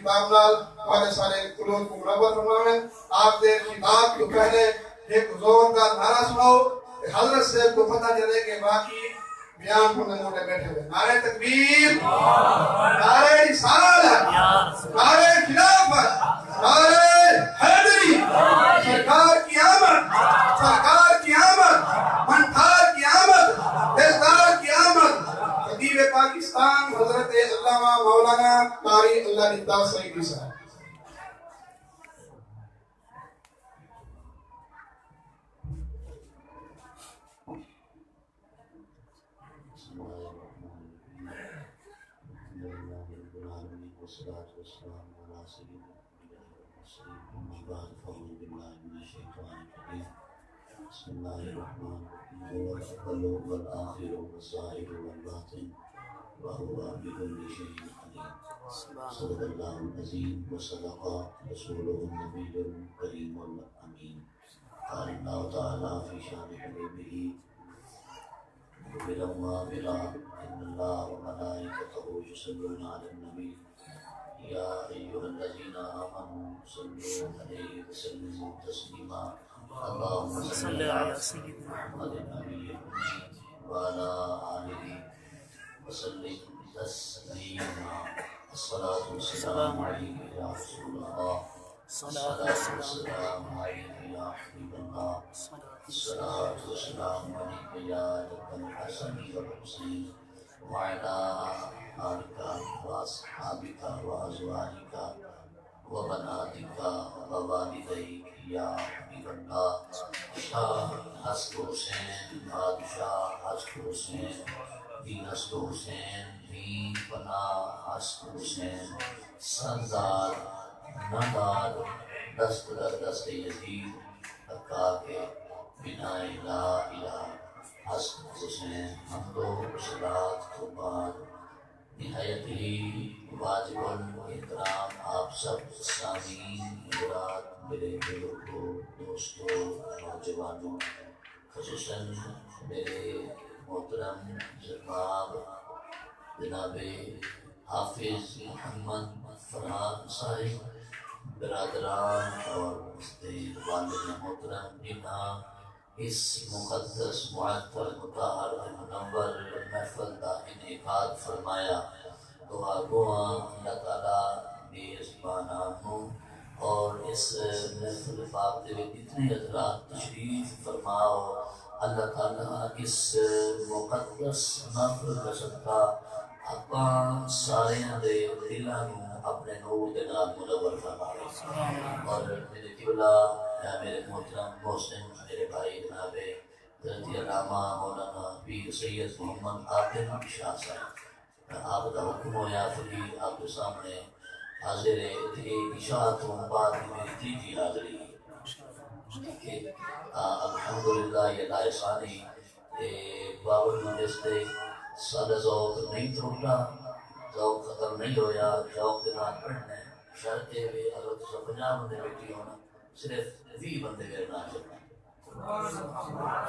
کتاب نال ہمارے سارے قلوب کو منور فرمائے. آپ دے خطاب کو پہلے ایک زوردار نعرہ سناؤ کہ حضرت سے کو پتہ چلے کہ باقی بیان کو نمونے بیٹھے ہوئے. نعرہ تکبیر، نعرہ رسالت، نعرہ خلافت، نعرہ حیدری، سرکار کی آمد، سرکار کی آمد، منتھار کی آمد، دلدار کی آمد. خطیب پاکستان حضرت علامہ مولانا قاری اللہ ندا سعیدی صاحب. بسم اللہ الرحمن الرحیم والأول والآخر والظاہر والباطن وهو بكل شيء عليم. صدق اللہ العظیم وصدق رسوله النبی الکریم الامین. قال اللہ تعالی فی شان حبیبہ مخبرا وآمرا ان اللہ وملائکته یصلون علی النبی یا ایھا الذین آمنوا صلوا علیہ وسلموا تسلیما. اللهم صل على سيدنا محمد النبي وعلى آله وسلم تسليما. الصلاة والسلام عليك يا رسول الله، الصلاة والسلام عليك يا حبيب الله، الصلاة والسلام عليك يا جد الحسن والحسين وعلى آلك وأصحابك وأزواجك وبناتك ووالديك یا حبیب اللہ. شاہ حسن حسین، بادشاہ حسن حسین، دین حسن حسین، دین پناہ حسن حسین، سردار نداد دست در دست یزید تکا کے بنا لا الہ حسن حسین. حمد و صلات کے بعد نہایت ہی واجب الاحترام آپ سب سامعین حضرات، میرے بزرگوں، دوستوں، نوجوانوں، خصوصاً میرے محترم جناب جناب حافظ محمد فرحان صاحب، برادران اور والد محترم جنہاں اس مقدس معطر مطہر منور محفل کا انعقاد فرمایا. دعا گواں اللہ تعالیٰ میزبانہ ہوں اور اس محفل پاک دے اتنے حضرات تشریف فرماؤ. اللہ تعالیٰ اس مقدس محفل کا صدقہ اپاں ساریاں دے دلاں نوں اپنے نور دے نال منور فرمائے. اور میرے قبلہ میرے محترم محسن میرے بھائی جناب حضرت علامہ مولانا پیر سید محمد عادل شاہ صاحب، آپ کا حکم ہویا فقیر آپ کے سامنے حاضر ہے. عشاء تو بعد میری تیجی حاضری ہے. الحمدللہ یہ لائسانی باوجود اس دے سادہ ذوق نہیں ٹوٹا، ذوق ختم نہیں ہویا. ذوق کے نال پڑھنا ہے شرط ہے بھی حضرت 50 بندے بیٹھی ہونا، صرف 20 بندے میرے نام چلنا.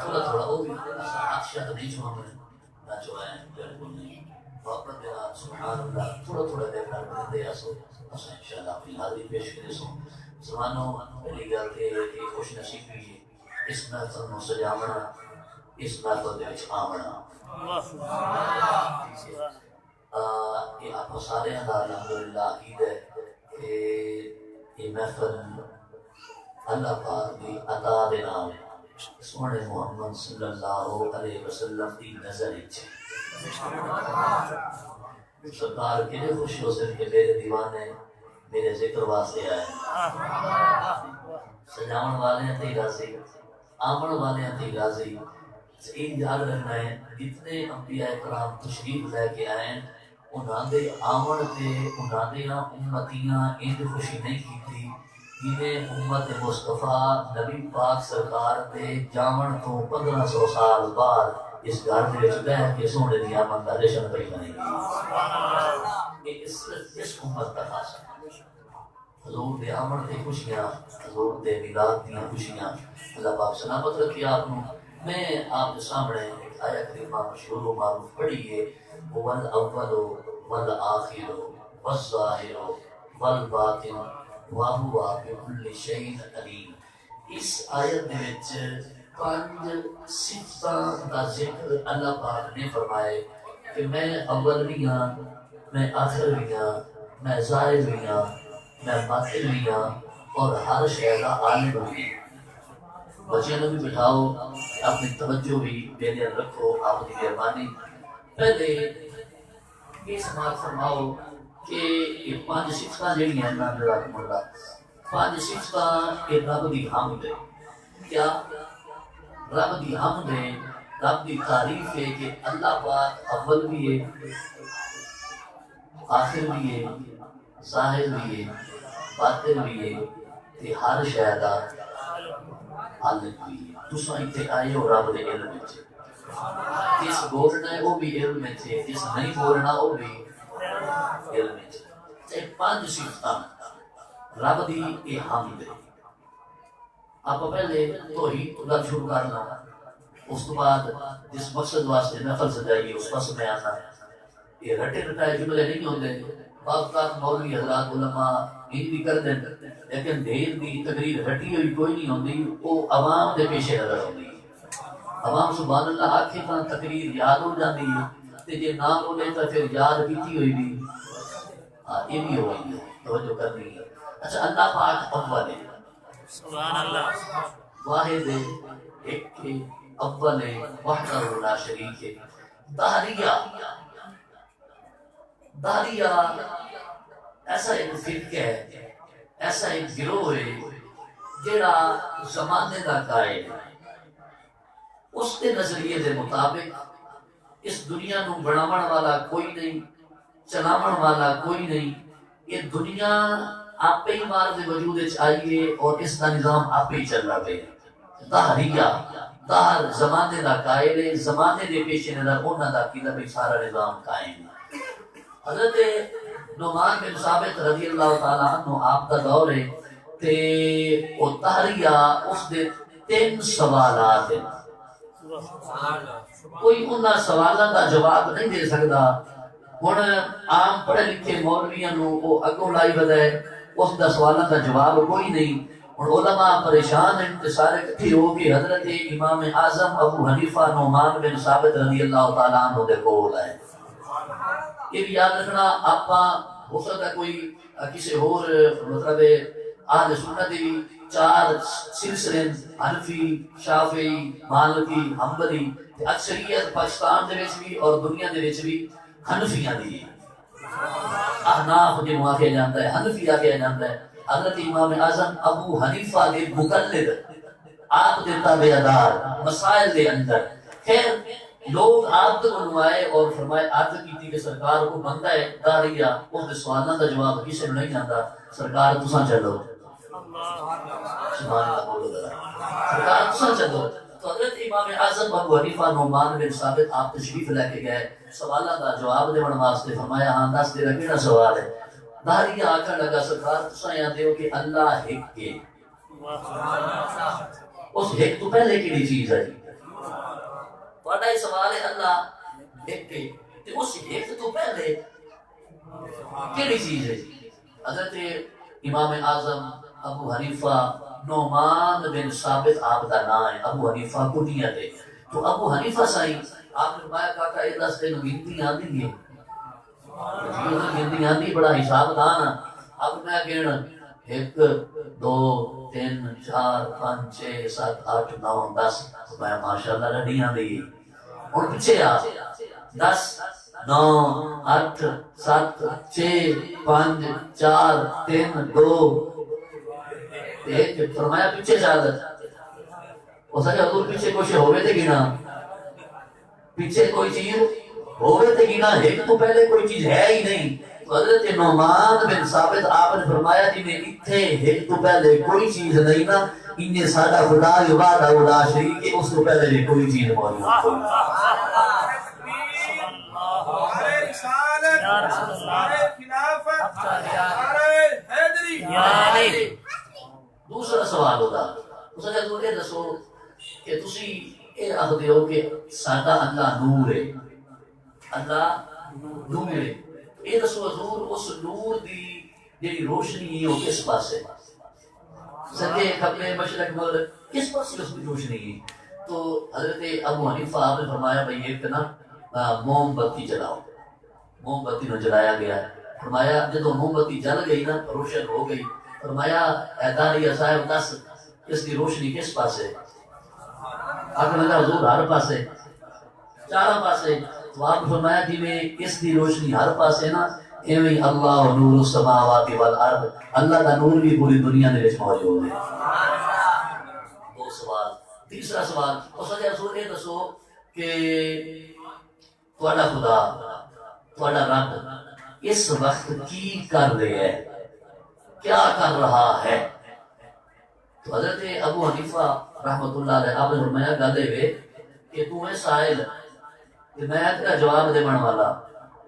تھوڑا تھوڑا وہ بھی اچھا تو نہیں چھوڑنا نہ چھوڑائیں بالکل نہیں. واپس میرا سبحان اللہ تھوڑا تھوڑا دیر کر دے اسو اس انشاءاللہ اپنی حاضری پیش کرے سو. زمانوں میری گل ہے کہ خوش نصیبی ہے اس محفل نو سجاونا، اس محفل دے وچ آونا. یہ آپ سارے دا الحمدللہ عقید ہے کہ یہ محفل اللہ پاک دی عطا دے نام سونے محمد صلی اللہ علیہ وسلم دی نظر وچ سرکار کے لیے خوش ہو سن کہ میرے دیوانے میرے ذکر واسطے آئے. سجاون والے تے راضی، آمن والے تے راضی. یہ یاد رکھنا ہے جتنے انبیاء کرام تشریف لے کے آئے انہاں دے آمن تے انہاں دے امتیاں انج خوشی نہیں کیتی جنہیں امت مصطفیٰ نبی پاک سرکار دے جاون تو 1500 سال بعد اس گھر دے وچ بیٹھ کے سونے دی آمد دا جشن پئی بنی. اس امت کا خاص حضور دے آمن تے خوشیاں، حضور دے میلاد دیاں خوشیاں اللہ پاک سلامت رکھے آپ نو. میں آپ کے سامنے آیا کریمہ مشہور و معروف پڑھی ہے، وَالْأَوَّلُ وَالْآخِرُ وَالظَّاهِرُ والباطن وهو بكل شيء علیم. اس آیت دے وچ 5 صفتاں دا ذکر اللہ پاک نے فرمائے کہ میں اول بھی ہاں، میں آخر بھی ہاں، میں ظاہر بھی ہاں، میں باطن بھی ہاں، اور ہر شے دا عالم بھی ہاں. بچے نے بھی بٹھاؤ، اپنی توجہ بھی بے دل رکھو، آپ کی مہربانی. پہلے یہ سماعت فرماؤ کہ یہ 5 صفتاں جہاں ہیں نا جزاکم اللہ، 5 صفتاں یہ رب دی حمد ہے. کیا رب دی حمد ہے، رب دی تعریف ہے کہ اللہ پاک اول بھی ہے، آخر بھی ہے، ظاہر بھی ہے، باطن بھی ہے، تے ہر شے دا عالم بھی ہے. تساں اتنے آئے ہو رب دے علم وچ، جس بولنا ہے وہ بھی علم وچ ہے، جس نہیں بولنا وہ بھی علم وچ. تے 5 صفتاں رب دی یہ حمد ہے. آپ پہلے توحید تو گل شروع کرنا، اس تو بعد جس مقصد واسطے محفل سجائی اس پاس میں آنا. یہ رٹے رٹائے جملے نہیں ہوتے. بعض اوقات مولوی حضرات علماء یہ بھی کر دیں، لیکن دیر دی تقریر رٹی ہوئی کوئی نہیں ہوتی، وہ عوام دے پیش نظر ہوتی. عوام سبحان اللہ آکھے تو تقریر یاد ہو جاتی ہے، تے جے نہ بولے تو پھر یاد کیتی ہوئی بھی یہ بھی ہو گئی ہے. توجہ کرنی ہے. اچھا، اللہ پاک اول ہے، سبحان اللہ، واحد ہے، ایک ہے، اول ہے، وحدہ لا شریک ہے. دہریہ ایسا ایک فرقہ ہے، ایسا ایک گروہ ہے جڑا زمانے کا قائل ہے. اس کے نظریے دے مطابق اس دنیا نو بناون والا کوئی نہیں، چلاون والا کوئی نہیں. یہ دنیا آپ ہی مار دے وجود آئیے اور اس کا نظام آپ ہی چل رہا ہے. دہریہ دہر زمانے کا قائل ہے، زمانے دے پیش نظر انہاں دا عقیدہ بھی سارا نظام قائم ہے. حضرت نعمان بن ثابت رضی اللہ تعالیٰ عنہ آپ کا دور ہے تے او دہریہ اس دے 3 سوالات ہیں. کوئی انہاں سوالاں دا جواب نہیں دے سکتا. ہن عام پڑھے لکھے مولویاں نو او اگوں لائی بدائے، اس دا سوالاں دا جواب کوئی نہیں. ہن علماء پریشان ہیں تے سارے اکٹھے ہو کے حضرت امام اعظم ابو حنیفہ نعمان بن ثابت رضی اللہ تعالیٰ عنہ دے کول آئے. یہ بھی یاد رکھنا، آپ ہو سکتا ہے کوئی کسی اور مطلب اہل سنت بھی 4 سلسلے حنفی، شافعی، مالکی، حنبلی، اکثریت پاکستان دے وچ بھی اور دنیا دے وچ بھی حنفیاں دی. احناف جنوں آکھیا جاندا ہے، حنفی آکھیا جاندا ہے. حضرت امام اعظم ابو حنیفہ دے مقلد، آپ دے تابعدار مسائل دے اندر. خیر لوگ آپ کو آئے اور فرمائے عرض کی کہ سرکار کو بندہ ہے دہریہ، اس کے سوالوں کا جواب کسی نے نہیں آتا، سرکار تساں چلو. سبحان اللہ بولو ذرا، سرکار تساں چلو. تو حضرت امام اعظم ابو حنیفہ نعمان بن ثابت آپ تشریف لے کے گئے سوالوں کا جواب دینے واسطے. فرمایا ہاں دس تیرا کیڑا سوال ہے؟ دہریہ آکھن لگا سرکار تساں یاد دیو کہ اللہ ایک ہے. اس ایک تو پہلے کیڑی چیز ہے؟ بڑا ہی سوال ہے، اللہ ایک ہے، اس ایک تو پہلے کیڑی چیز ہے؟ حضرت امام اعظم ابو حنیفہ نعمان بن ثابت آپ کا نام ہے، ابو حنیفہ کنیت ہے. تو ابو حنیفہ سائیں آپ نے فرمایا کاکا یہ دس تین گنتی آندی ہے؟ گنتی آندی، بڑا حساب دان. اب میں کہنا 1 2 3 4 5 6 7 8 9 10، میں ماشاءاللہ رڈی آندی. اور پیچھے آ 10 9 8 7 6 5 4 3 2 1. فرمایا پیچھے چل. اس نے حضور پیچھے کچھ ہوئے تھے گنا، پیچھے کوئی چیز ہوئے تھے گنا، ایک تو پہلے کوئی چیز ہے ہی نہیں. حضرت نعمان بن ثابت آپ نے فرمایا جی میں اتھے ایک تو پہلے کوئی چیز نہیں نا، انہیں سادہ خدا وحدہ لا شریک ہے، اس تو پہلے بھی کوئی چیز موجود نہیں. دوسرا سوال ہوتا اس نے تو یہ دسو کہ تسی یہ آخدے ہو کہ سادہ اللہ نور ہے، اللہ نور ہے. یہ دسو حضور اس نور دی جی روشنی ہے وہ کس پاس ہے؟ سجے کھبے مشرق مغرب کس پاس اس کی روشنی ہے؟ تو حضرت ابو حنیفہ آپ نے فرمایا بھائی ایک نا موم بتی جلاؤ. موم بتی نو جلایا گیا. فرمایا جب موم بتی جل گئی نا روشن ہو گئی. فرمایا اے داریہ صاحب دس اس کی روشنی کس پاس ہے؟ آپ نے کہا حضور ہر پاسے چاروں پاسے. تو آپ نے فرمایا جی میں اس کی روشنی ہر پاسے نا ایویں اللہ نور السماوات والارض اللہ کا نور بھی پوری دنیا دے وچ موجود ہے. دو سوال. تیسرا سوال اس نے حضور یہ دسو کہ تہاڈا خدا تہاڈا رب اس وقت کی کر رہا ہے کیا کر رہا ہے؟ تو حضرت ابو حنیفہ رحمۃ اللہ علیہ آپ نے فرمایا گل ہے کہ تو ہے سائل کہ میں تیرا جواب دے والا.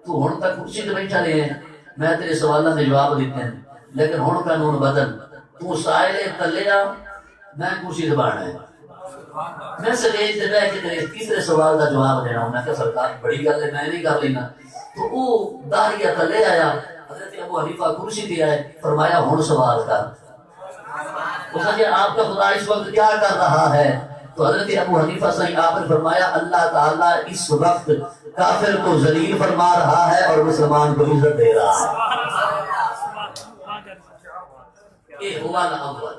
تو ہن تک کرسی تے بیٹھا رہے ہیں میں تیرے سوالاں دے جواب دیتے ہیں لیکن ہن قانون بدل. تو سائل تلے آ میں کرسی تے بیٹھنا ہے. میں سٹیج تے بیٹھ کے تیرے تیسرے سوال کا جواب دینا ہوں. میں کہ سرکار بڑی گل ہے میں نہیں کر لینا. تو وہ داریہ تلے آیا. حضرت ابو حنیفہ کرسی تے آئے. فرمایا ہن سوال کر. اس نے آپ کا خدا اس وقت کیا کر رہا ہے؟ تو حضرت ابو حنیفہ صحیح آپ نے فرمایا اللہ تعالیٰ اس وقت کافر کو ذلیل فرما رہا ہے اور مسلمان کو عزت دے رہا ہے. یہ ہوا الاول.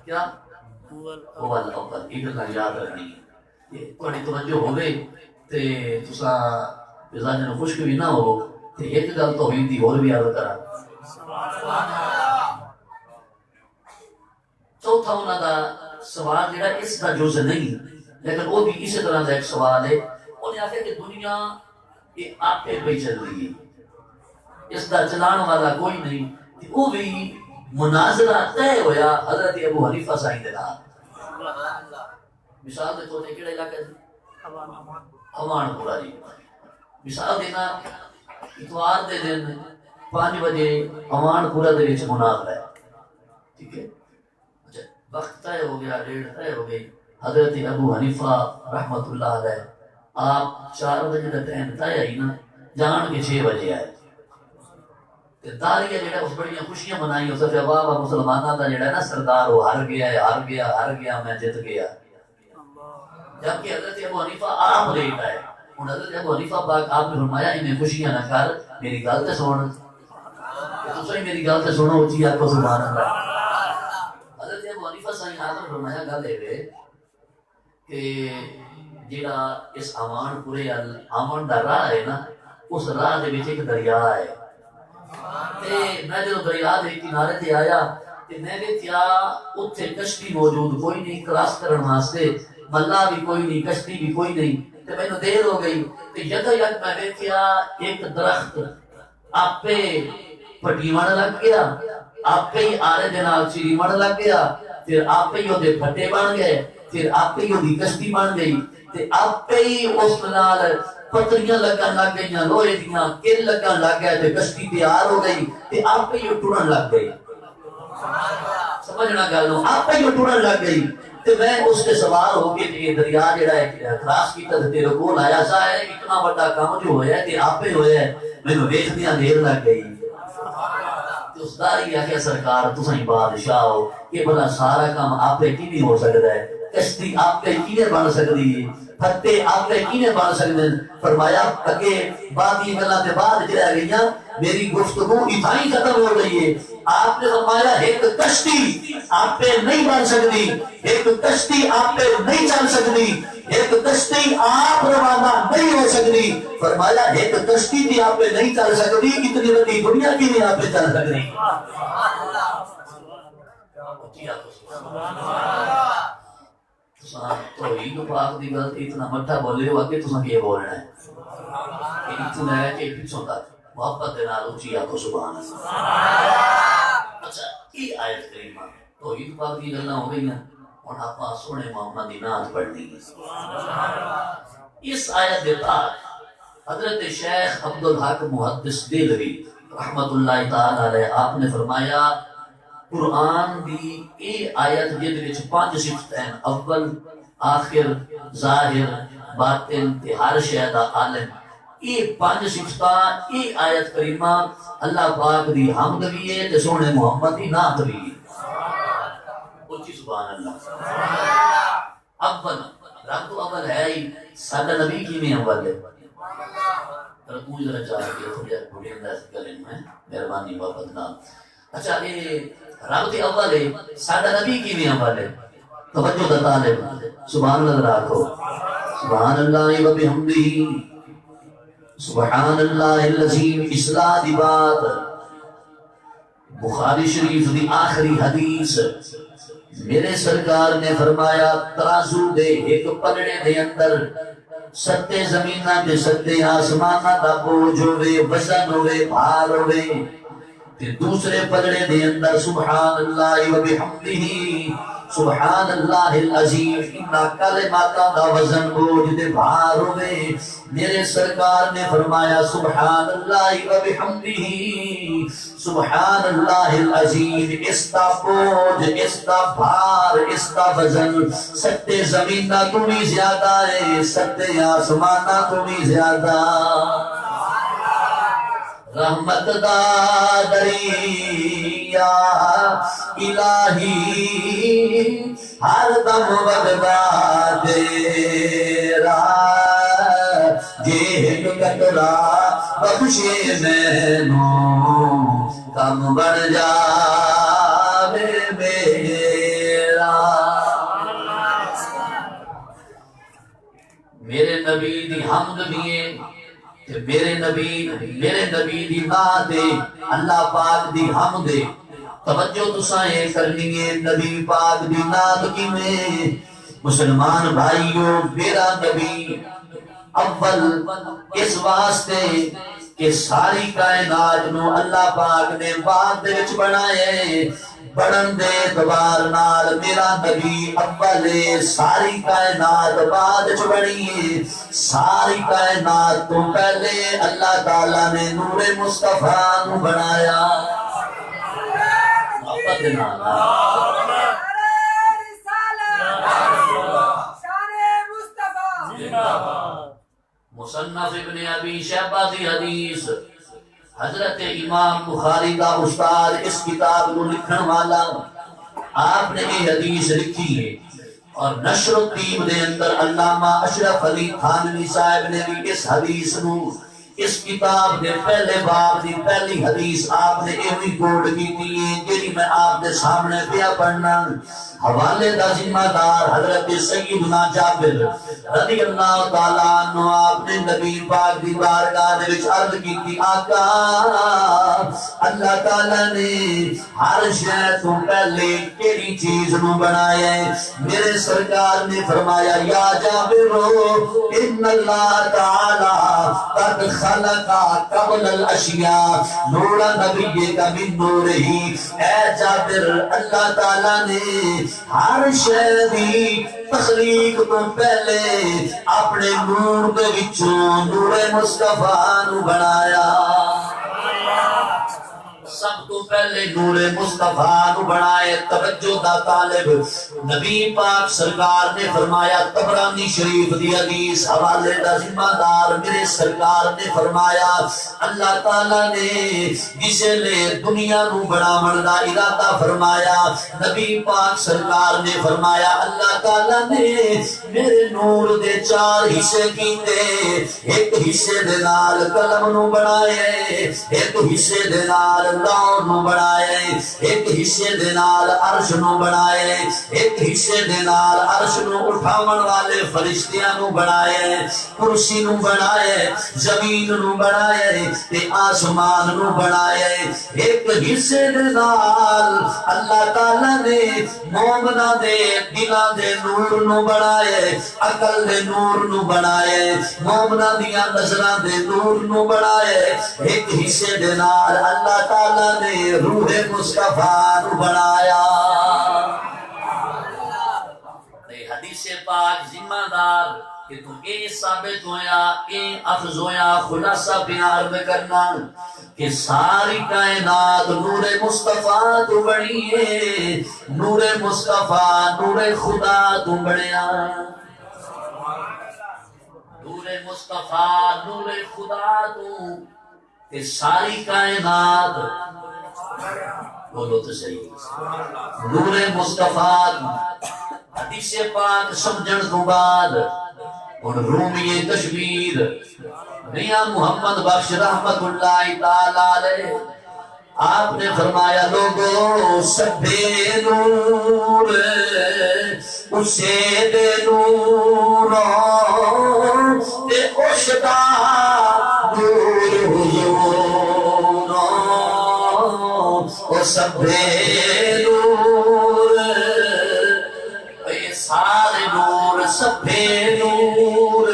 کیا ہوا الاول؟ یہ گلا یاد رکھنی ہے. تھوڑی توجہ ہوے تے تساں مزاج نو خشک بھی نہ ہو تے ایک گل تو ہوئی تھی اور بھی عرض کرا. چوتھا انہوں کا سوال جڑا اس کا جز نہیں لیکن وہ بھی اسی طرح کا ایک سوال ہے. انہیں آخر کہ دنیا یہ آپ پہ چل رہی ہے اس کا چلان والا کوئی نہیں. وہ بھی مناظرہ طے ہویا حضرت ابو حنیفہ صاحب کے نال. مثال دے تو کہڑے علاقے امان پورا جی. مثال دینا اتوار دے دن 5 بجے امان پورا دے وچ مناظرہ ہے. ٹھیک ہے وقت طے ہو گیا ڈیڑھ طے ہو گئی. حضرت ابو حنیفہ رحمۃ اللہ علیہ آپ 4 بجے کا ٹائم طے آئی نا جان کے 6 بجے آئے. داریہ جڑا اس بڑی خوشیاں منائی اس سے واہ واہ مسلمانوں کا جڑا نا سردار وہ ہار گیا ہے ہار گیا میں جت گیا. جبکہ حضرت ابو حنیفہ آپ لیٹ آئے. ہوں حضرت ابو حنیفہ پاک آپ نے فرمایا انہیں خوشیاں نہ کر میری گل تے سن. تسیں میری گل تے سنو اچھی آکھو سبحان اللہ. فرمایا گل ہے کہ جڑا اس امان پورے امن دا راہ ہے نا اس راہ دے وچ ایک دریا ہے. تے میں جدوں دریا دے کنارے تے آیا تے میں ویکھیا اوتھے کشتی موجود کوئی نہیں کراس کرن واسطے ملا بھی کوئی نہیں کشتی بھی کوئی نہیں. تے مینوں دیر ہو گئی تے یکا یک میں ویکھیا ایک درخت آپے پٹیون لگ گیا آپے ہی آرے دے نال چیریمن لگ گیا پھر آپ ہی وہ پھٹے بن گئے پھر آپ ہی وہ کشتی بن گئی تے آپ ہی اس نال پتریاں لگن لگ گئیاں لوہے دیاں کل لگن لگ گئے تے کشتی تیار ہو گئی تے آپ ہی وہ ٹرن لگ گئی. سمجھنا گل نو آپ ہی وہ ٹرن لگ گئی. تے میں اس کے سوار ہو کے یہ دریا جڑا ہے کراس کیتا تے تیرے کول آیا سا ہے اتنا بڑا کام جو ہویا تے آپ ہی ہویا مینوں ویکھدیاں دیر لگ گئی. اس داری آخیا سرکار تسیں بادشاہ ہو کہ بلا سارا کام آپ پہ کی نہیں ہو سکتا ہے. کشتی آپ پہ کی نہیں بن سکتی ہے پھٹے آپ پہ کی نہیں بن سکتے. فرمایا اگے باقی گلاں تے بعد رہ گئیاں میری گفتگو اتھائی ختم ہو گئی ہے. آپ نے فرمایا ایک کشتی آپ پہ نہیں بن سکتی ایک کشتی آپ پہ نہیں چل سکتی ایک کشتی آپ روانہ نہیں ہو سکتی. فرمایا ایک کشتی بھی آپ پہ نہیں چل سکتی اتنی بڑی دنیا کی نہیں آپ پہ چل سکتی. توحید پاک دی گل اتنا مٹھا بولے ہو کہ تساں کی بولنا ہے اتنا ہے کہ پیچھوں تک محبت دے نال اونچی آکھو سبحان اللہ. اچھا یہ آیت کریمہ توحید پاک دی گلاں ہو گئیاں. ہن آپاں سونے محمد دی نعت پڑھنی ہے. اس آیت دے بعد حضرت شیخ عبدالحق محدث دہلوی رحمت اللہ تعالی علیہ آپ نے فرمایا قرآن دی اے آیت جد وچ 5 صفتیں اول آخر ظاہر باطن تے ہر شے دا عالم یہ پانچ صفتاں یہ آیت کریمہ اللہ پاک دی حمد بھی ہے تے سونے محمد دی نعت بھی ہے۔ اچھی سبحان اللہ۔ اول رب تو اول ہے ہی، سادہ نبی کی میں اول ہے۔ پر کوئی ذرا چاہ کے تھوڑی جا بڑی انداز کریں میں مہربانی بابت نام۔ اچھا یہ رب تے اول ہے، سادہ نبی کی میں اول ہے۔ توجہ دا طالب سبحان اللہ راکھو۔ سبحان اللہ و بحمدہ سبحان اللہ العظیم۔ اصلاح دی بات بخاری شریف دی آخری حدیث، میرے سرکار نے فرمایا ترازو دے ایک پلڑے دے اندر ستے زمینہ دے ستے آسمانہ دا بوجھ ہوئے، وزن ہوئے، بھار ہوئے، پھر دوسرے پلڑے دے اندر سبحان اللہ و بحمدہ سبحان اللہ العظیم انہا کلماتا دا وزن بوجھ دے بھار ہوئے۔ میرے سرکار نے فرمایا سبحان اللہ و بحمدہ سبحان اللہ العظیم، اس دا بوجھ، اس دا بھار، اس دا وزن ستے زمینہ تمہیں زیادہ ہے، ستے آسمانہ تمہیں زیادہ۔ رحمت دا دریا الہی ہر دم وگدا تیرا، جے قطرہ بخشے مینوں کم بن جاوے میرا۔ میرے نبی دی حمد بھی ہے، میرے نبی دی نعت اللہ پاک دی حمد۔ توجہ تسائیں کرنی ہے نبی پاک دی نعت کی میں مسلمان بھائیوں، میرا نبی اول اس واسطے کہ ساری کائنات نو اللہ پاک نے بعد دے وچ بنائے، بڑھن دے اعتبار نال میرا نبی اول ہے، ساری کائنات بعد وچ بنی ہے۔ ساری کائنات تو پہلے اللہ تعالیٰ نے نور مصطفیٰ نو بنایا۔ محبت نال مصنف ابن ابی شیبہ دی حدیث، حضرت امام بخاری کا استاد اس کتاب کو لکھن والا، آپ نے یہ حدیث لکھی ہے اور نشر الطیب دے اندر علامہ اشرف علی تھانوی صاحب نے بھی اس حدیث نو اس کتاب دے پہلے باب دی پہلی حدیث آپ نے ایوی کوڈ کی تھی جیڑی میں آپ دے سامنے پیا پڑھنا۔ حوالے دا ذمہ دار حضرت سیدنا جابر رضی اللہ تعالیٰ عنہ، آپ نے نبی پاک دی بارگاہ دے وچ عرض کی تھی آقا اللہ تعالیٰ نے ہر شے تو پہلے کیڑی چیز نو بنایا ہے؟ میرے سرکار نے فرمایا یا جابر ان اللہ تعالیٰ قد خلقا قبل الاشیاء نور نبی کا من نور ہی۔ اے جابر اللہ تعالیٰ نے ہر شے دی تخلیق تو پہلے اپنے نور دے وچوں نور مصطفیٰ نو بنایا۔ سب تو پہلے نور مصطفیٰ نو بنائے۔ توجہ دا طالب نبی پاک سرکار نے فرمایا، طبرانی شریف دی حدیث حوالے دا ذمہ دار میرے سرکار نے فرمایا اللہ تعالیٰ نے جسے لے دنیا نو بناون دا ارادہ فرمایا، نبی پاک سرکار نے فرمایا اللہ تعالیٰ نے میرے نور دے چار حصے کیتے، ایک حصے دے نال قلم نو بنائے، ایک حصے دے نال لوح نو بنائے، ایک حصے دے نال عرش نو بنائے، ایک حصے دے نال عرش نو اٹھاون والے فرشتیاں نو بنائے، کرسی نو بنائے، زمین نو بنائے تے آسمان نو بنائے۔ ایک حصے دے نال اللہ تعالیٰ نے مومناں دے دلاں دے نور نو بنائے، عقل دے نور نو بنائے، مومناں دیاں نظراں دے نور نو بنائے۔ ایک حصے دے نال اللہ تعالیٰ نے روح مصطفیٰ نو بنایا۔ حدیث پاک ذمہ دار کہ تم اے ثابت ہویا، اے اخذ ہویا، خلاصہ بیان میں کرنا کہ ساری کائنات نور مصطفیٰ تو بنی ہے، نور مصطفیٰ نور خدا تو بنیا۔ نور مصطفیٰ نور خدا تو تے ساری کائنات بولو تو صحیح نور مصطفیٰ حدیث پاک سمجھن تو بعد ان رومی کشمیر میاں محمد بخش رحمت اللہ تعالی علیہ آپ نے فرمایا لوگوں سبھے نور اسے دے نور تے اشدا نور حضور او سبھے نور اے سارے نور سبھے نور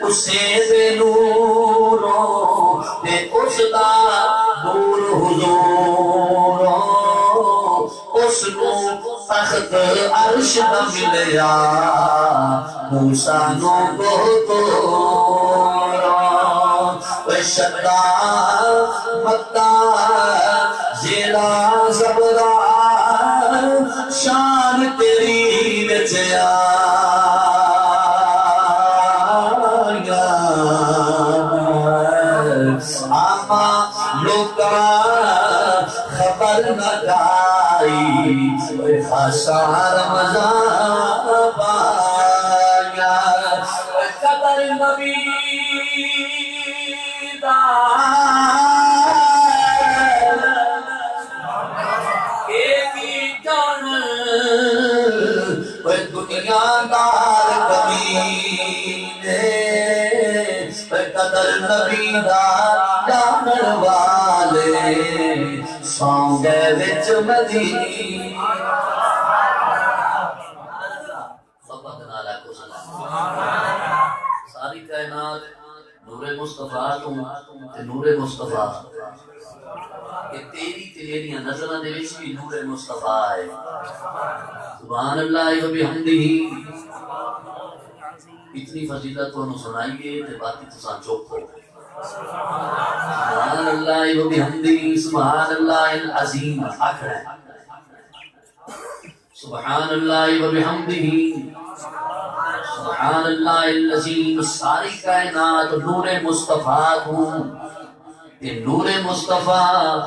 اسے دے نور تے اشدا نور حضور اس نو تخت عرش نہ ملیا موسیٰ نو بہتورا شدہ مکہ زیرا زبرا شان تیری بچیا آما لوکا خبر نہ جائی خاصا رمضان پایا قدر نبی دا ایکی جان دنیا دار کمینے قدر نبی دا جانن والے سونگے وچ مدینے فقط نالا کو سلام ساری کائنات نور مصطفیٰ تے نور مصطفیٰ کہ تیری تیریاں نظروں دے وچ بھی نور مصطفیٰ ہے سبحان اللہ و بحمدہ اتنی فضیلت تو انہوں سنائیے تے باقی تساں چوپ ہو سبحان اللہ و بحمدہ سبحان اللہ العظیم آخر ہے سبحان اللہ و بحمدہ سبحان اللہ العظیم ساری کائنات نور مصطفیٰ ہوں کہ نور مصطفیٰ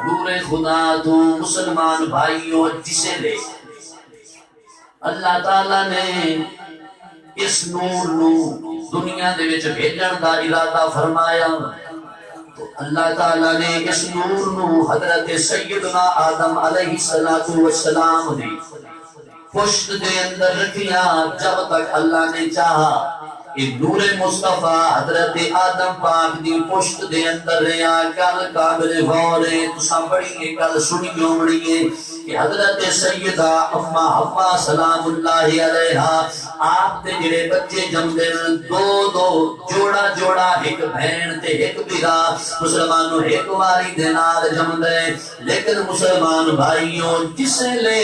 نور خدا تو مسلمان بھائیوں جسے لے اللہ تعالیٰ نے اس نور نو دنیا دے وچ بھیجن دا ارادہ فرمایا تو اللہ تعالیٰ نے اس نور نو حضرت سیدنا آدم علیہ السلام دی پشت دے اندر رکھیا جب تک اللہ نے چاہا کہ نور مصطفیٰ حضرت آدم پاک دی پشت دے اندر رہا کل قابل غور ہے تساں پڑھیے کل سنیوں بڑھیے کہ حضرت سیدہ اما حوا سلام اللہ علیہا آپ دے جڑے بچے جمدے دو جوڑا جوڑا ایک بہن تے ایک بیرا مسلمانوں ایک واری دے نال جمدے لیکن مسلمان بھائیوں جس لے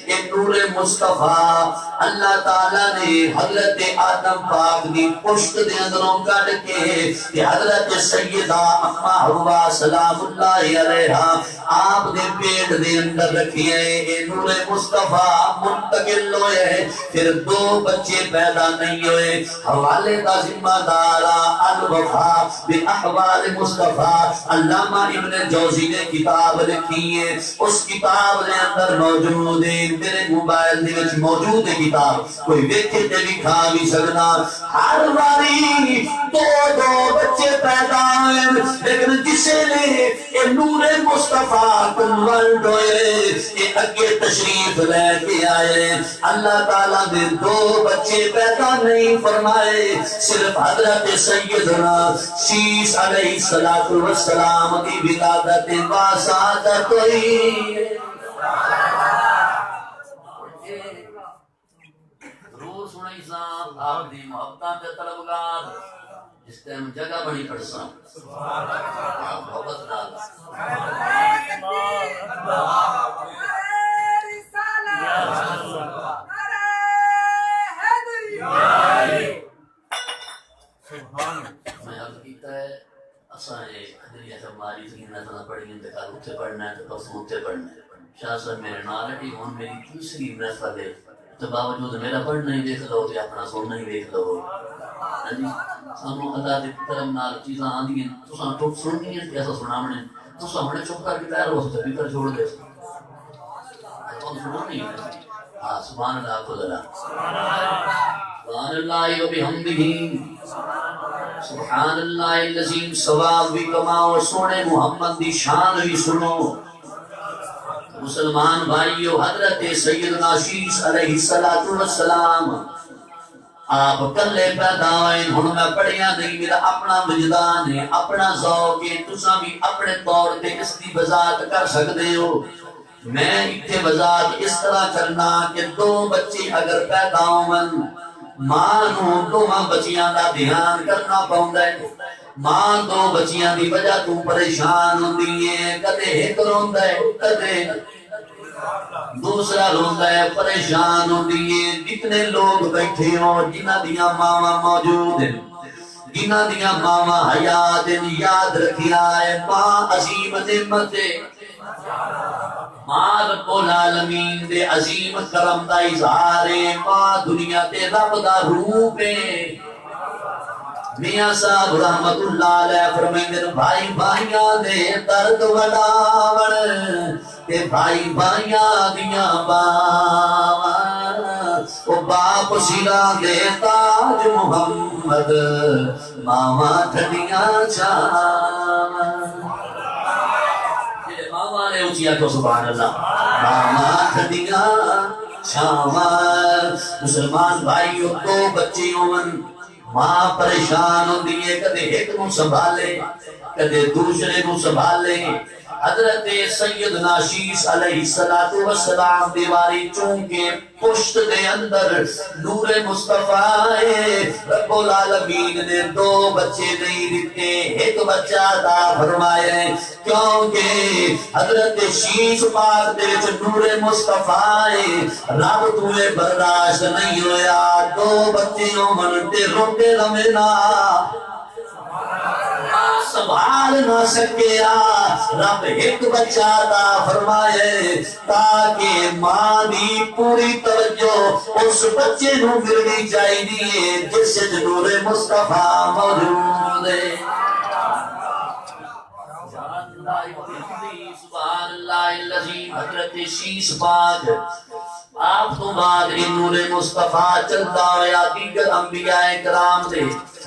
یہ نور مصطفیٰ اللہ تعالیٰ نے حضرت آدم پاک دی پشت دے اندروں کٹ کے کہ حضرت سیدہ اما حوا سلام اللہ علیہا آپ دے پیٹ دے اندر رکھیے اے نور مصطفیٰ منتقل ہوئے پھر دو بچے پیدا نہیں ہوئے حوالے دا ذمہ دارا الوفا باحوال مصطفیٰ علامہ ابن جوزی نے کتاب لکھی ہے اس کتاب دے اندر موجود ہے میرے موبائل دے وچ موجود ہے کتاب کوئی دیکھے تے بھی کھا بھی سکنا ہر باری دو بچے پیدا ہوئے لیکن جسے نے اے نور مصطفیٰ کنورٹ ہوئے یہ اگے تشریف لے کے آئے اللہ تعالیٰ نے دو بچے پیدا نہیں فرمائے صرف حضرت سیدنا شیس علیہ السلام کی ولادت باسعادت ہوئی ضرور سنائی صاحب آپ دی محبتاں دے طلبگار جس ٹائم جگہ بڑی پڑساں محبت نال میں اب کیتا ہے اساں حضریہ ہماری تین نسل پڑھی ہیں کل اتنے پڑھنا ہے تو پرسوں اتنے پڑھنا ہے شاہ صاحب میرے نال ہے ہن میری تیسری محفل ہے تو باوجود میرا پڑھنا ہی دیکھ لو تے اپنا سننا ہی دیکھ لو ہاں جی سانو اللہ دے کرم نال چیزاں آندیاں تساں ٹوٹ سننی ہیں تے ایسا سناونے تساں ہن چپ کر کے پیر ہو تے بھی کر چھوڑ دے تو سننی ہے ہاں سبحان اللہ کو ذرا سبحان اللہ و بحمدہ سبحان اللہ العظیم ثواب بھی کماؤ سونے محمد دی شان بھی سنو مسلمان بھائیو حضرت سیدنا شیش علیہ السلام آپ کلے پیدا ہوئے ہن میں پڑھیا نہیں میرا اپنا وجدان ہے اپنا ذوق ہے تساں بھی اپنے طور تے اس دی وضاحت کر سکتے ہو میں اتنے وضاحت اس طرح کرنا کہ دو بچے اگر پیدا ہون ماں نو دوواں بچیاں دا دھیان کرنا پوندا ہے ماں دو بچیاں دی وجہ تو پریشان ہوندی ہے کدے ایک روندا ہے کدے دوسرا روندا ہے پریشان ہوندی ہے جتنے لوگ بیٹھے ہو جنہاں دیاں ماواں موجود ہیں جنہاں دیاں ماواں حیات یاد رکھیا ہے ماں عظیم نعمت ہے ماں رب العالمین دے عظیم کرم دا اظہار ہے ماں دنیا تے رب دا روپ ہے میاں صاحب رحمت اللہ علیہ فرمائیں بھائی بھائیاں دے درد وڈاون تے بھائی بھائیاں دیاں باواں او باپ سراں دے تاج محمد ماواں ٹھڈیاں چھاواں ماواں اونچی آکھو سبحان اللہ ماواں ٹھڈیاں چھاواں مسلمان بھائیو دو بچے ہون ماں پریشان ہوندی ہے کدے ایک نو سنبھالے کدے دوسرے نو سنبھالے حضرت سیدنا شیش علیہ السلام دیواری چونکہ پشت دے اندر نور مصطفیٰ رب العالمین نے دو بچے نہیں دیتے ایک بچہ عطا فرمائے کیونکہ حضرت شیش پاک دے وچ نور مصطفیٰ رب تمہیں برداشت نہیں ہویا دو بچے من تے روندے لمنا سنبھال نہ سکیا رب ایک بچہ عطا فرمائے تاکہ ماں دی پوری توجہ اس بچے نو ملنی چاہیے جس نور مصطفیٰ موجود ہے سبحان اللہ العظیم حضرت شیش پاک آپ تو بعد نور مصطفیٰ چلتا ہویا دیگر انبیاء کرام دے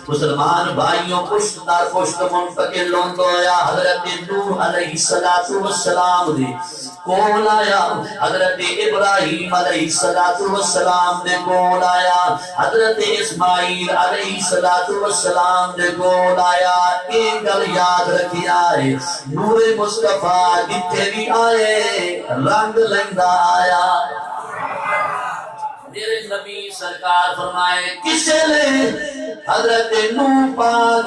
مسلمان بھائیوں پشت در پشت منتقل ہوندہ ہویا حضرت نوح علیہ السلام دے کون آیا حضرت ابراہیم علیہ السلام دے کون آیا حضرت اسماعیل علیہ السلام دے کون آیا ایک گل یاد رکھیا ہے نور مصطفیٰ جتھے بھی آئے رنگ لنگا آیا میرے نبی سرکار فرمائے کسے لے حضرت نوح پاک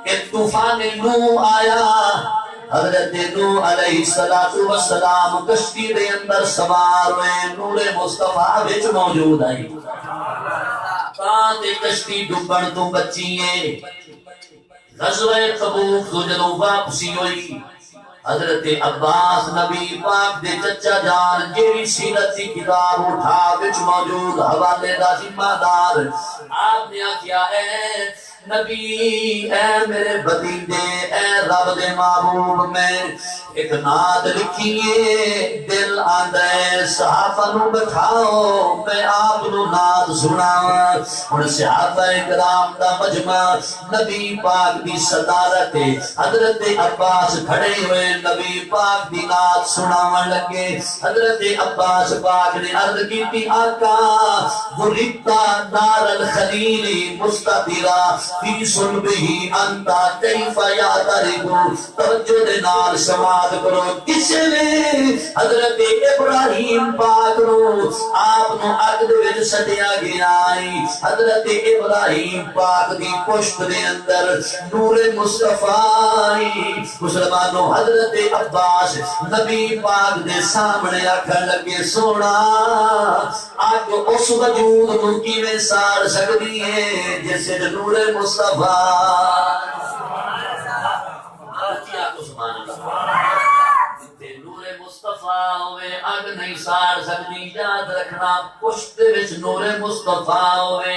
کہ طوفان نوح آیا حضرت نوح علیہ السلام کشتی دے اندر سوار ہوئے نور مصطفیٰ وچ موجود آئی تاں کشتی ڈوبن تو بچی ہے غزوہ تبوک تو جدوں واپسی ہوئی حضرت عباس نبی پاک دے چچا جان جیڑی سیرت کی کتاب اٹھا وچ موجود حوالے دا ذمہ دار آپ نے کیا ہے نبی اے میرے بھتیجے اے رب دے محبوب میں ایک نعت لکھیے دل آندا ہے صحابہ نو بٹھاؤ میں آپ نو نعت سناواں ہن صحابہ کرام دا مجمع نبی پاک دی صدارت حضرت عباس کھڑے ہوئے نبی پاک دی نعت سناون لگے حضرت عباس پاک نے عرض کی آقا غربتا نار الخلیل مستدرا فی صلبہی انتا کیف یعترض توجہ دے نال سماعت کرو کسے نے حضرت ابراہیم پاک نو آپ نو عقد وچ سدیا گیا ہے حضرت ابراہیم پاک دی پشت دے اندر نور مصطفیٰ مسلمانوں حضرت عباس نبی پاک دے سامنے آکھن لگے سونا آج اس وجود نو کیویں سار سکدی ہے جس وچ نور مصطفیٰ نور مصطفیٰ مصطفیٰ ہوئے اگ نہیں ساڑ سکتی. یاد رکھنا پشت وچ نور مصطفیٰ ہوئے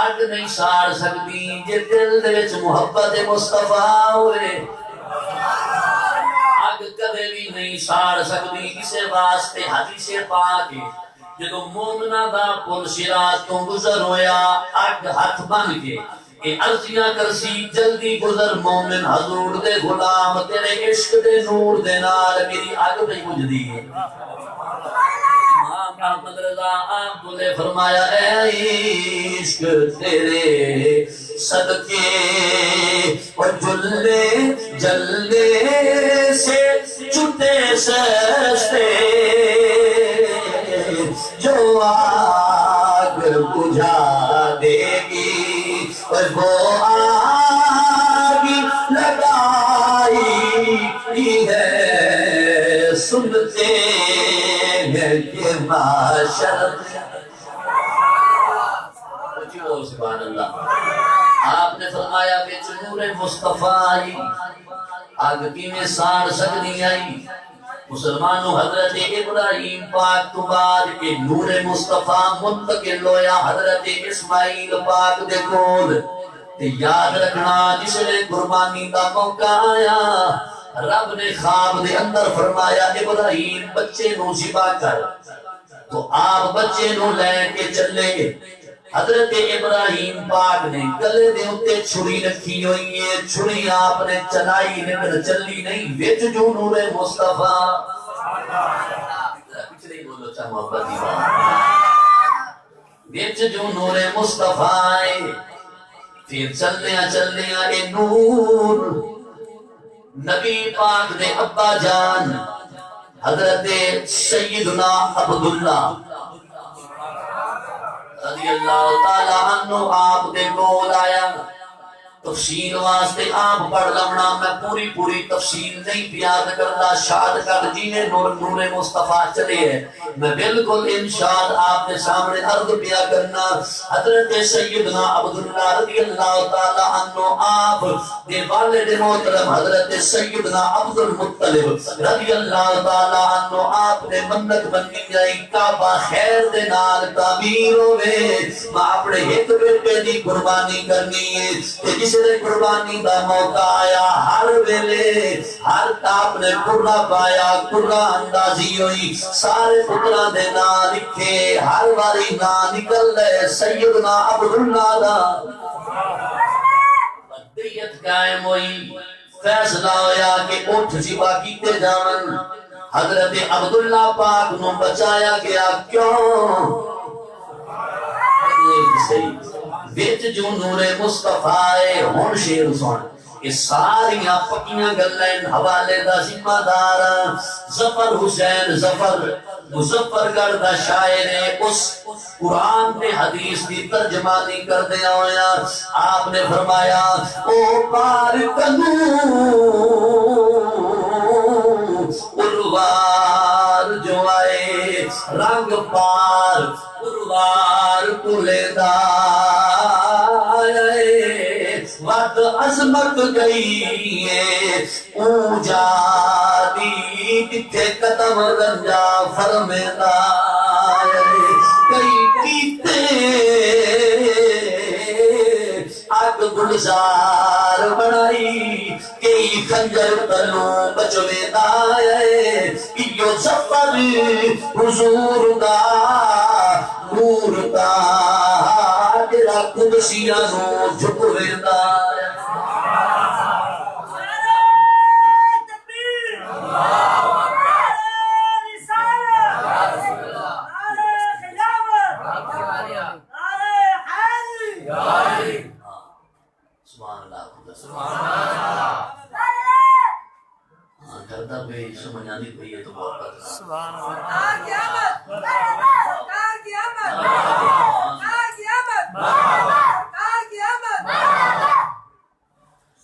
اگ نہیں ساڑ سکتی. جے دل وچ محبت مصطفیٰ ہوئے اگ کبھی بھی نہیں ساڑ سکتی. اسے واسطے حدیث پاک جدو مومنہ دا پل صراط تو گزر ہویا اگ ہاتھ بن کے اے عرضیاں کرسی جلدی گزر مومن حضور دے غلام تیرے عشق دے نور دے نال میری اگ نہیں بجھدی ہے. امام احمد رضا آپ نے فرمایا اے عشق تیرے صدقے اور جلنے جلنے سے چھٹے سستے جو آگ بجھا دے گی اور وہ آگ لگائی ہے سنتے ہیں کہ معاشر. سبحان اللہ. آپ نے فرمایا کہ نور مصطفیٰ آئی آگ کی میں ساڑ سکتی آئی. مسلمانوں حضرت ابراہیم پاک تو بعد کہ نور مصطفیٰ منتقل ہویا حضرت اسماعیل پاک دے کول. تے یاد رکھنا جس نے قربانی دا موقع آیا رب نے خواب دے اندر فرمایا ابراہیم بچے نو ذبح کر. تو آپ بچے نو لے کے چلے گئے. حضرت ابراہیم پاک نے گلے دے اتے چھری رکھی ہوئی ہے. چھری آپ نے چلائی لیکن چلی نہیں. وچ جو نور مصطفیٰ پچھلے بولو چاہ محبت دی بات وچ جو نور مصطفیٰ آئے پھر چلنے اے نور نبی پاک دے ابا جان حضرت سیدنا عبداللہ رضی اللہ تعالیٰ عنہ آپ دے کول آیا. تفصیل واسطے آپ پڑھ لمنا میں پوری تفصیل نہیں بیان کرتا. شاد کر جینے نور مصطفیٰ چلے ہیں میں بالکل انشاء آپ کے سامنے عرض بیا کرنا. حضرت سیدنا عبداللہ رضی اللہ تعالیٰ عنہ آپ دے والد محترم حضرت سیدنا عبد المطلب رضی اللہ تعالیٰ عنہ آپ نے منت بنی جائی کعبہ خیر دے نال تعمیر ہوئے. میں اپنے ایک بیٹے دی قربانی کرنی ہے. جس نے قربانی دا موقع آیا ہر ویلے ہر تاپ نے قرہ پایا قرہ اندازی ہوئی. سارے پترہ دے نا لکھے ہر واری نا نکل لے سیدنا عبداللہ دا. بدیت قائم ہوئی. فیصلہ ہویا کہ اٹھ ذبح کیتے جاون. حضرت عبداللہ پاک نو بچایا گیا. کیوں؟ وچ جو نور مصطفیٰ ہے ہون شیر سن یہ ساریاں پکیاں گلیں حوالے دا ذمہ دار ظفر حسین ظفر مظفر گڑھ دا شاعر ہے. اس قرآن تے حدیث دی ترجمانی کر دیا ہویا. آپ نے فرمایا او پار کنو اروار جو آئے رنگ پار اروار کلے وقت عظمت گئی ہے اونجا دی کتھے قدم رنجا فرمیدا کئی کیتے آگ گلزار بنائی کئی خنجر تلوں بچویدا ایو ظفر حضور دا نور دا جڑا قدسیاں نو جھکویندا.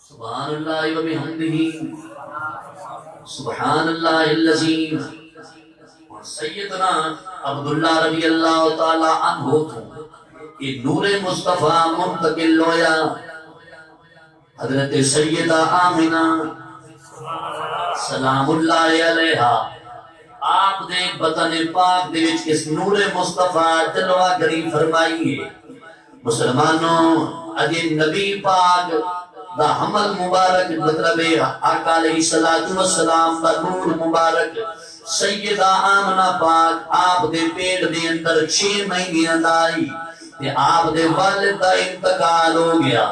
سبحان اللہ و بحمدہ سبحان اللہ العظیم. سیدنا عبداللہ رضی اللہ تعالی عنہ کو یہ نور مصطفیٰ منتقل ہویا. حضرت سیدہ آمنہ سلام اللہ علیہا آپ نے بدن پاک دے وچ اس نور مصطفیٰ جلوہ گری فرمائیے مسلمانوں اجے نبی پاک دا حمل مبارک مطلب آقا علیہ السلام دا نور مبارک سیدہ آمنہ پاک آپ دے پیٹ دے اندر 6 مہینے آئی کہ آپ دے والد دا انتقال ہو گیا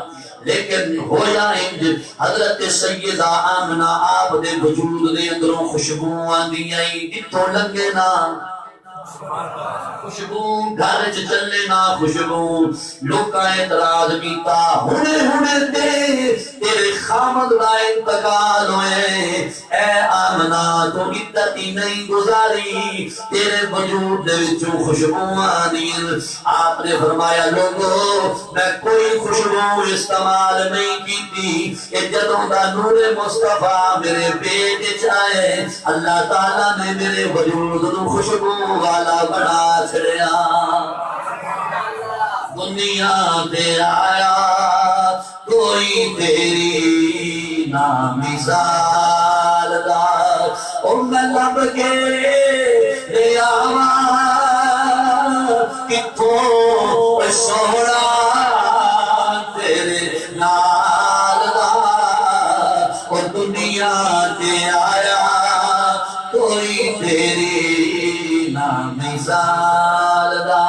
لیکن ہویا انج حضرت سیدہ آمنہ آپ دے وجود دے اندروں خوشبو آندی آئی اتھو لنگے نا خوشبو گھر چلے نا خوشبو لوکا اعتراض کیتا ہونے تیرے خامد دا انتقال ہوئے اے آمنہ تو عدتی نہیں گزاری تیرے وجود دے وچوں خوشبو آنی آپ نے فرمایا لوگو میں کوئی خوشبو استعمال نہیں کیتی کہ جدوں دا نور مصطفیٰ میرے پیٹ چاہے اللہ تعالیٰ نے میرے وجود دو خوشبو والا بنا چھڑیا دنیا تے آیا کوئی تیری نا مثال دا او میں لب کے لے آوا کتھوں سوڑا تیرے نال دا او دنیا تے آیا کوئی تیری نا مثال دا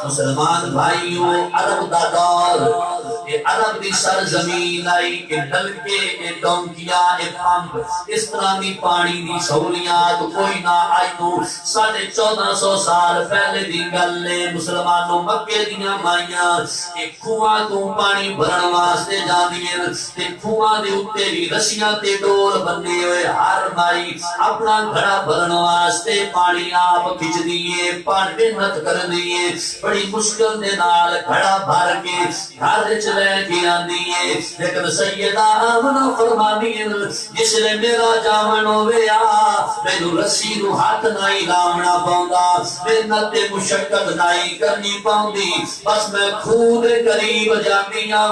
مسلمان بھائیوں عرب دا دور یہ عرب دی سرزمین آئی کہ ڈلکے اے ڈونکیاں اے پمپ اس طرح دی پانی دی سہولیات کوئی نہ آئی تو 1450 سال پہلے دی گلے مسلمانوں مکے دیاں مائیاں ایک کھواں تو پانی بھرن واسطے جاندیاں تے کھواں دے اتے بھی رسیاں تے ڈول بننے ہوئے ہر مائی اپنا گھڑا بھرن واسطے پانی آپ کھچ دیئے پان محنت کر دیئے بڑی مشکل دے نال گھڑا بھر کے گھر لے کے آندی ہے لیکن سیدہ آمنہ فرمانی ہے جس لے میرا جامن ہویا مینوں رسی نو ہاتھ نہیں لامنا پاؤندا محنت مشقت نہیں کرنی پاؤندی بس میں خود قریب جاندی ہاں